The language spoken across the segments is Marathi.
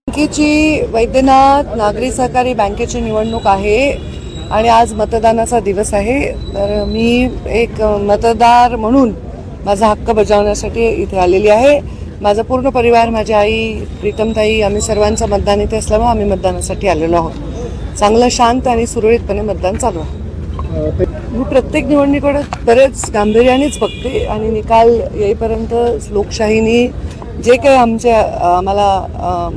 बँकेची वैद्यनाथ नागरी सहकारी बँकेची निवडणूक आहे आणि आज मतदानाचा दिवस आहे. तर मी एक मतदार म्हणून माझा हक्क बजावण्यासाठी इथे आलेली आहे. माझा पूर्ण परिवार, माझी आई प्रीतमताई, आम्ही सर्वांचं मतदान इथे असल्यामुळे आम्ही मतदानासाठी आलेलो आहोत. चांगलं शांत आणि सुरळीतपणे मतदान चालू आहे. मी प्रत्येक निवडणुकीकडे बरेच गांभीर्यानेच बघते आणि निकाल येईपर्यंत लोकशाहीने जे काही आम्हाला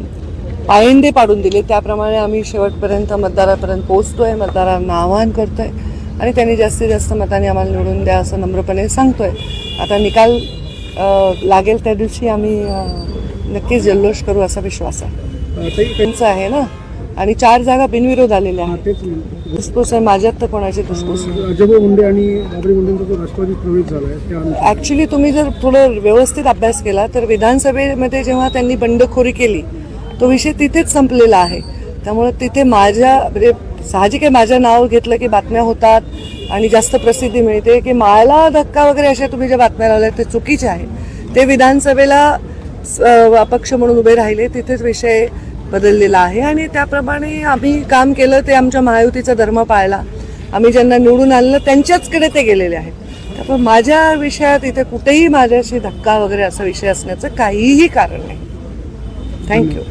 पायंडे पाडून दिले त्याप्रमाणे आम्ही शेवटपर्यंत मतदारापर्यंत पोहोचतोय, मतदारांना आवाहन करतोय आणि त्यांनी जास्तीत जास्त मतांनी आम्हाला निवडून द्या असं नम्रपणे सांगतोय. आता निकाल लागेल त्या दिवशी आम्ही नक्कीच जल्लोष करू असा विश्वास आहे. त्यांचं आहे ना, आणि 4 जागा बिनविरोध आलेल्या आहेत. धुसफूस आहे माझ्यात तर कोणाची धुसफूस. ऍक्च्युली तुम्ही जर थोडं व्यवस्थित अभ्यास केला तर विधानसभेमध्ये जेव्हा त्यांनी बंडखोरी केली तो विषय तिथेच संपलेला आहे. त्यामुळे तिथे म्हणजे साहजिक आहे, माझं नाव घेतलं की बातम्या होतात आणि जास्त प्रसिद्धी मिळते. की मायला धक्का वगैरे अशा तुम्ही ज्या बातम्या लावल्या ते चुकीचे आहे. ते विधानसभेला अपक्ष म्हणून उभे राहिले, तिथेच विषय बदललेला आहे आणि त्याप्रमाणे आम्ही काम केलं. ते आमच्या महायुतीचा धर्म पाळला. आम्ही ज्यांना निवडून आणलं त्यांच्याचकडे ते गेलेले आहेत. त्यामुळे माझ्या विषयात इथे कुठेही माझ्याशी धक्का वगैरे असा विषय असण्याचं काहीही कारण नाही. थँक्यू.